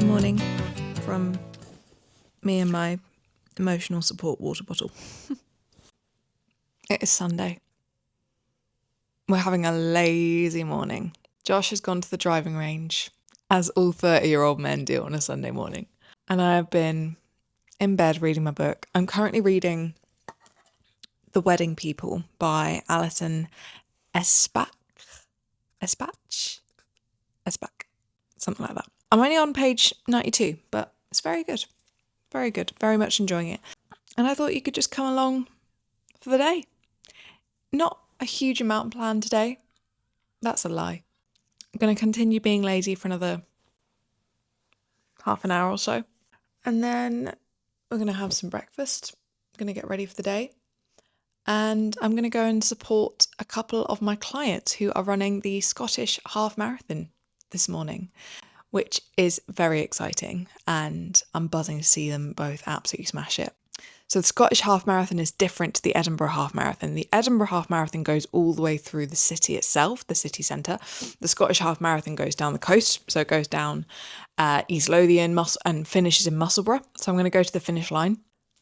morning from me and my emotional support water bottle. It is Sunday. We're having a lazy morning. Josh has gone to the driving range, as all 30-year-old men do on a Sunday morning. And I have been in bed reading my book. I'm currently reading The Wedding People by Alison Espach, something like that. I'm only on page 92, but it's very good. Very good. Very much enjoying it. And I thought you could just come along for the day. Not a huge amount planned today. That's a lie. I'm going to continue being lazy for another half an hour or so. And then we're going to have some breakfast. I'm going to get ready for the day. And I'm going to go and support a couple of my clients who are running the Scottish Half Marathon this morning, which is very exciting, and I'm buzzing to see them both absolutely smash it. So the Scottish Half Marathon is different to the Edinburgh Half Marathon. The Edinburgh Half Marathon goes all the way through the city itself, the city centre. The Scottish Half Marathon goes down the coast, so it goes down East Lothian and finishes in Musselburgh. So I'm going to go to the finish line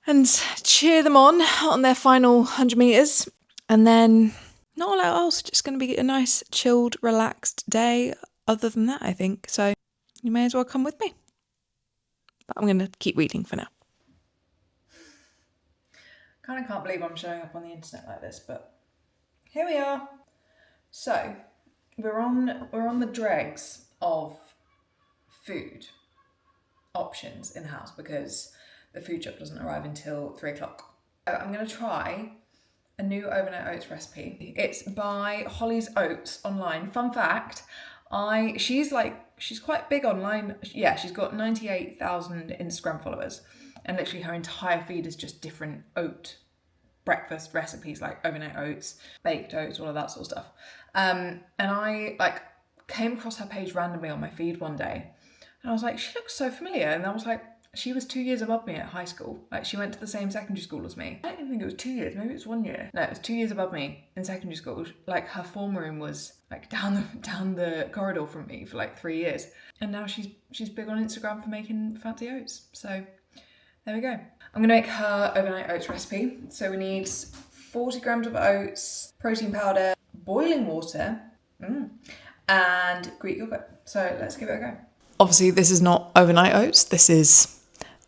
and cheer them on their final 100 metres. And then not a lot else, just going to be a nice, chilled, relaxed day other than that, I think. So you may as well come with me. But I'm going to keep reading for now. Kind of can't believe I'm showing up on the internet like this, but here we are. So we're on the dregs of food options in the house because the food shop doesn't arrive until 3 o'clock. I'm going to try a new overnight oats recipe. It's by Holly's Oats online. Fun fact, she's quite big online. Yeah, she's got 98,000 Instagram followers, and literally her entire feed is just different oat breakfast recipes, like overnight oats, baked oats, all of that sort of stuff. And I came across her page randomly on my feed one day, and I was like, she looks so familiar. And I was like, she was 2 years above me at high school. Like, she went to the same secondary school as me. I don't even think it was 2 years, maybe it was 1 year. No, it was 2 years above me in secondary school. Like, her form room was like down the corridor from me for like 3 years. And now she's big on Instagram for making fancy oats. So there we go. I'm gonna make her overnight oats recipe. So we need 40 grams of oats, protein powder, boiling water, and Greek yogurt. So let's give it a go. Obviously, this is not overnight oats. This is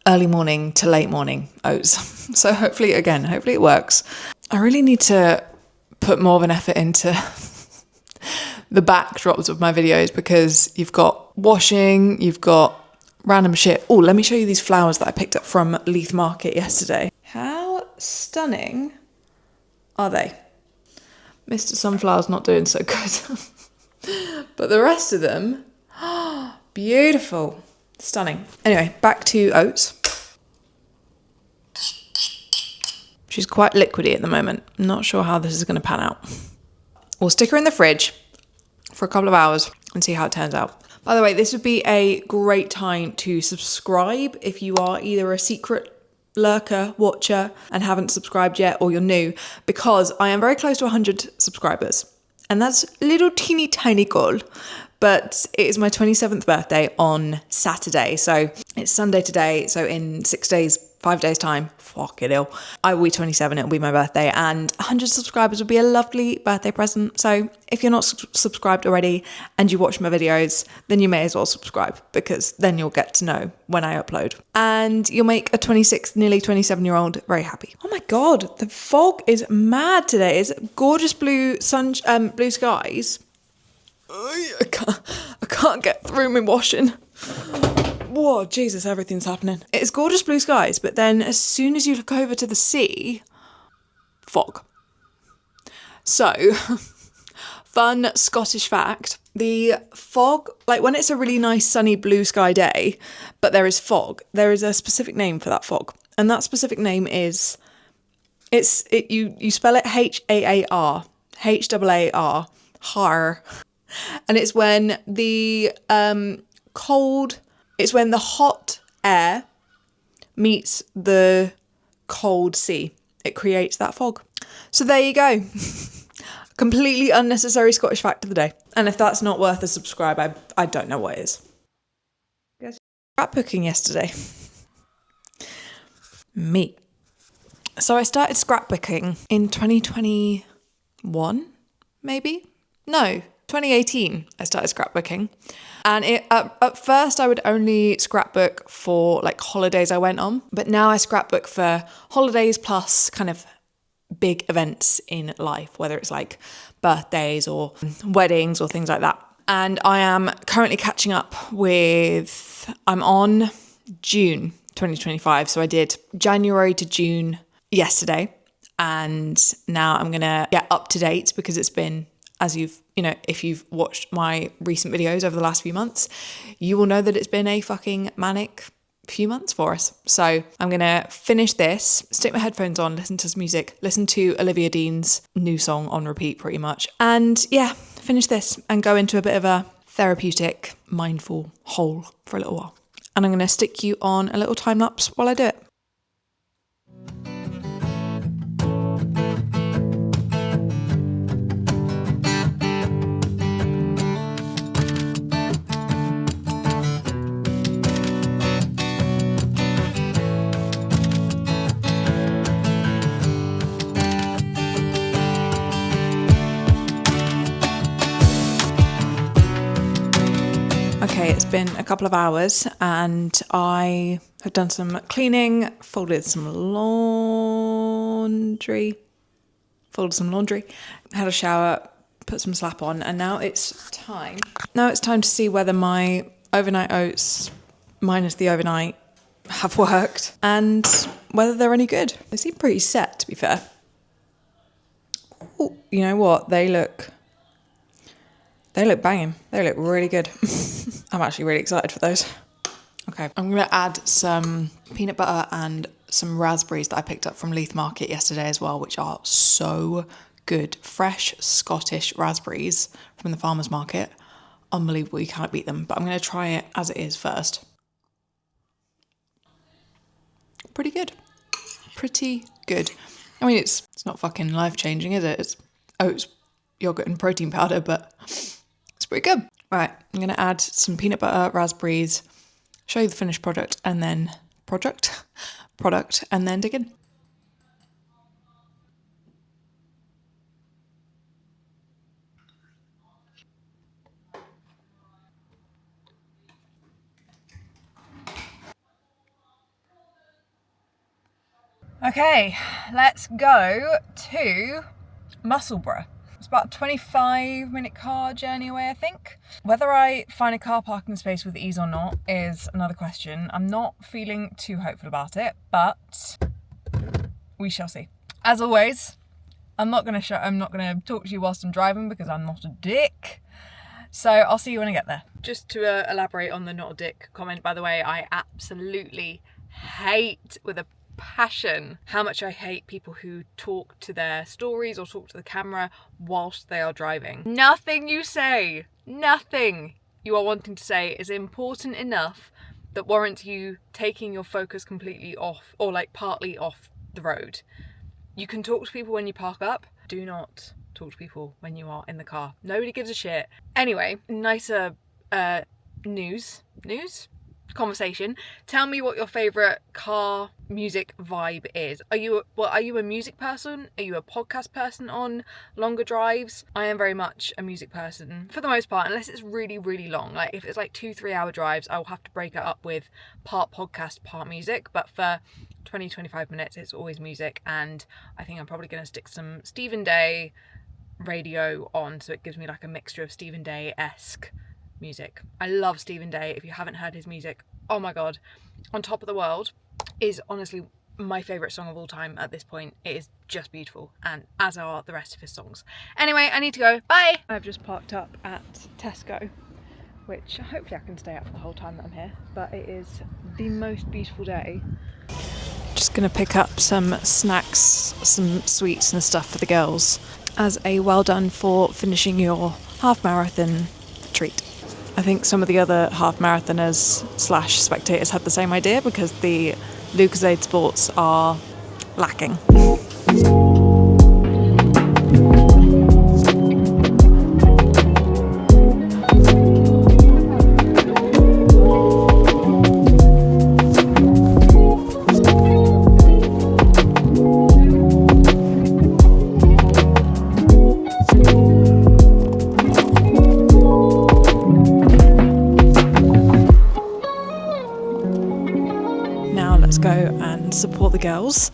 early morning to late morning oats. So hopefully it works. I really need to put more of an effort into the backdrops of my videos because you've got washing, you've got random shit. Oh, let me show you these flowers that I picked up from Leith Market yesterday. How stunning are they? Mr. Sunflower's not doing so good. But the rest of them, beautiful. Stunning. Anyway, back to oats. She's quite liquidy at the moment. I'm not sure how this is going to pan out. We'll stick her in the fridge for a couple of hours and see how it turns out. By the way, this would be a great time to subscribe if you are either a secret lurker, watcher, and haven't subscribed yet, or you're new, because I am very close to 100 subscribers. And that's a little teeny tiny goal. But it is my 27th birthday on Saturday. So it's Sunday today. So in 5 days time, fuck it ill, I will be 27. It'll be my birthday. And 100 subscribers would be a lovely birthday present. So if you're not subscribed already and you watch my videos, then you may as well subscribe, because then you'll get to know when I upload. And you'll make a 26, nearly 27-year-old very happy. Oh my God, the fog is mad today. It's gorgeous blue skies. I can't get through my washing. Whoa, Jesus, everything's happening. It's gorgeous blue skies, but then as soon as you look over to the sea, fog. So, fun Scottish fact, the fog, like when it's a really nice sunny blue sky day, but there is fog, there is a specific name for that fog. And that specific name is, you spell it H-A-A-R, H-A-A-R, har. And it's when the hot air meets the cold sea. It creates that fog. So there you go. Completely unnecessary Scottish fact of the day. And if that's not worth a subscribe, I don't know what is. Scrapbooking yesterday. Me. So I started scrapbooking in 2021, maybe? No, 2018 I started scrapbooking. And at first I would only scrapbook for like holidays I went on, but now I scrapbook for holidays plus kind of big events in life, whether it's like birthdays or weddings or things like that. And I am currently catching up I'm on June 2025. So I did January to June yesterday. And now I'm going to get up to date because it's been, as if you've watched my recent videos over the last few months, you will know that it's been a fucking manic few months for us. So I'm going to finish this, stick my headphones on, listen to some music, listen to Olivia Dean's new song on repeat pretty much. And yeah, finish this and go into a bit of a therapeutic, mindful hole for a little while. And I'm going to stick you on a little time lapse while I do it. Okay, it's been a couple of hours and I have done some cleaning, folded some laundry, had a shower, put some slap on, and now it's time to see whether my overnight oats, minus the overnight, have worked and whether they're any good. They seem pretty set, to be fair. Ooh, you know what? They look banging. They look really good. I'm actually really excited for those. Okay, I'm going to add some peanut butter and some raspberries that I picked up from Leith Market yesterday as well, which are so good. Fresh Scottish raspberries from the farmer's market. Unbelievable, you can't beat them. But I'm going to try it as it is first. Pretty good. I mean, it's not fucking life-changing, is it? It's oats, yogurt and protein powder, but it's pretty good. Right, I'm going to add some peanut butter, raspberries, show you the finished product, and then and then dig in. Okay, let's go to Musselburgh. It's about a 25-minute car journey away, I think. Whether I find a car parking space with ease or not is another question. I'm not feeling too hopeful about it, but we shall see. As always, I'm not going to talk to you whilst I'm driving because I'm not a dick. So I'll see you when I get there. Just to elaborate on the not a dick comment, by the way, I absolutely hate with a passion how much I hate people who talk to their stories or talk to the camera whilst they are driving. Nothing you say, nothing you are wanting to say is important enough that warrants you taking your focus completely off or like partly off the road. You can talk to people when you park up. Do not talk to people when you are in the car. Nobody gives a shit. Anyway, nicer conversation. Tell me what your favourite car music vibe is. Are you a music person? Are you a podcast person on longer drives? I am very much a music person for the most part, unless it's really, really long. Like if it's like 2-3 hour drives, I will have to break it up with part podcast, part music. But for 20-25 minutes, it's always music. And I think I'm probably going to stick some Stephen Day radio on, so it gives me like a mixture of Stephen Day-esque music. I love Stephen Day. If you haven't heard his music, oh my god, On Top of the World is honestly my favourite song of all time at this point. It is just beautiful, and as are the rest of his songs. Anyway, I need to go. Bye! I've just parked up at Tesco, which hopefully I can stay at for the whole time that I'm here, but it is the most beautiful day. Just gonna pick up some snacks, some sweets and stuff for the girls as a well done for finishing your half marathon treat. I think some of the other half marathoners / spectators had the same idea because the Lucozade Sports are lacking. let's go and support the girls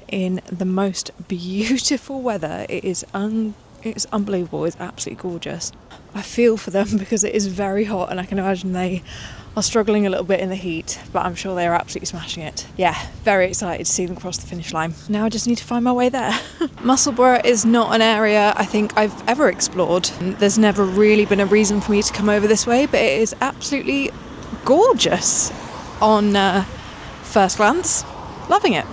in the most beautiful weather. It's unbelievable. It's absolutely gorgeous. I feel for them because it is very hot, and I can imagine they are struggling a little bit in the heat, but I'm sure they are absolutely smashing it. Yeah, very excited to see them cross the finish line. Now I just need to find my way there. Musselburgh is not an area I think I've ever explored. There's never really been a reason for me to come over this way, but it is absolutely gorgeous on first glance. Loving it.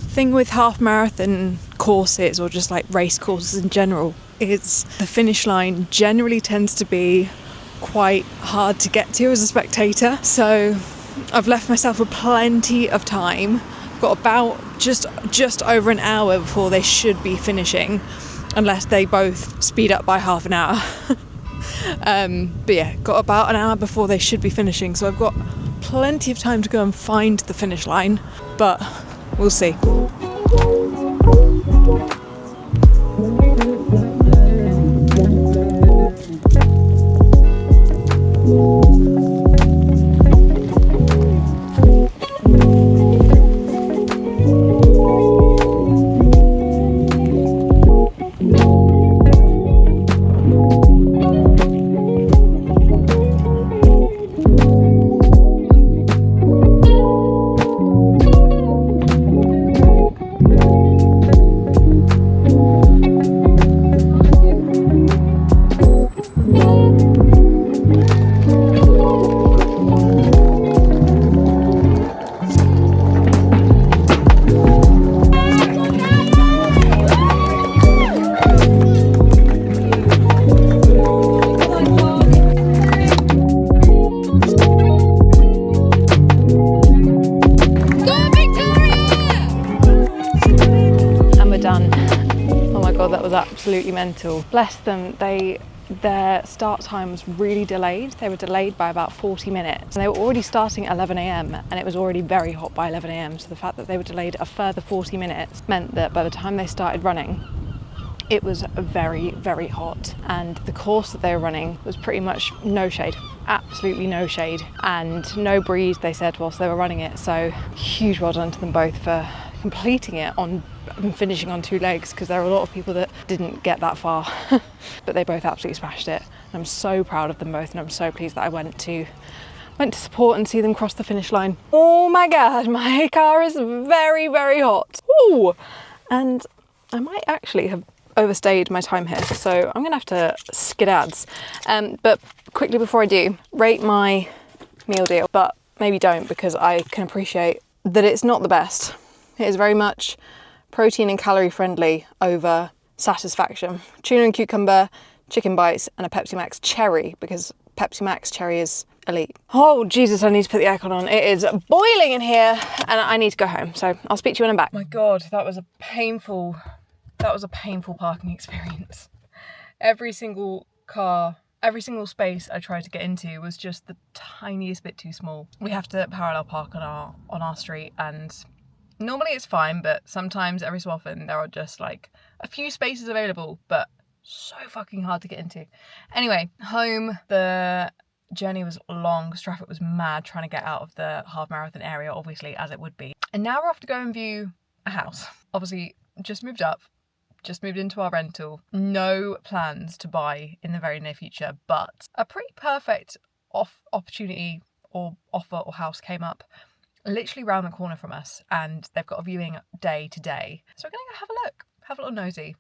Thing with half marathon courses, or just like race courses in general, is the finish line generally tends to be quite hard to get to as a spectator. So I've left myself with plenty of time. I've got about just over an hour before they should be finishing, unless they both speed up by half an hour. But yeah, got about an hour before they should be finishing, so I've got plenty of time to go and find the finish line, but we'll see. Absolutely mental. Bless them, their start time was really delayed. They were delayed by about 40 minutes. And they were already starting at 11 a.m. and it was already very hot by 11 a.m. So the fact that they were delayed a further 40 minutes meant that by the time they started running, it was very, very hot. And the course that they were running was pretty much no shade, absolutely no shade, and no breeze, they said, whilst they were running it. So huge well done to them both for completing it and finishing on 2 legs, because there are a lot of people that didn't get that far. But they both absolutely smashed it. And I'm so proud of them both, and I'm so pleased that I went to support and see them cross the finish line. Oh my god, my car is very, very hot. Ooh! And I might actually have overstayed my time here, so I'm gonna have to skidads. But quickly before I do, rate my meal deal, but maybe don't, because I can appreciate that it's not the best. It is very much protein and calorie friendly over satisfaction. Tuna and cucumber, chicken bites, and a Pepsi Max cherry, because Pepsi Max cherry is elite. Oh Jesus, I need to put the aircon on. It is boiling in here and I need to go home. So I'll speak to you when I'm back. My God, that was a painful parking experience. Every single space I tried to get into was just the tiniest bit too small. We have to parallel park on our street, and normally it's fine, but sometimes, every so often, there are just like a few spaces available, but so fucking hard to get into. Anyway, home. The journey was long because traffic was mad trying to get out of the half marathon area, obviously, as it would be. And now we're off to go and view a house. Obviously, just moved into our rental. No plans to buy in the very near future, but a pretty perfect opportunity or offer or house came up literally round the corner from us, and they've got a viewing day to day. So we're going to go have a look, have a little nosy,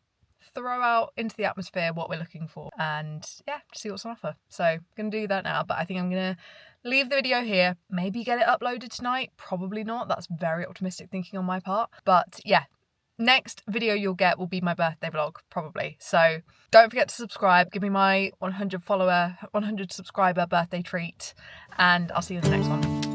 throw out into the atmosphere what we're looking for, and yeah, see what's on offer. So I'm going to do that now, but I think I'm going to leave the video here, maybe get it uploaded tonight, probably not. That's very optimistic thinking on my part, but yeah. Next video you'll get will be my birthday vlog, probably. So don't forget to subscribe, give me my 100 subscriber birthday treat, and I'll see you in the next one.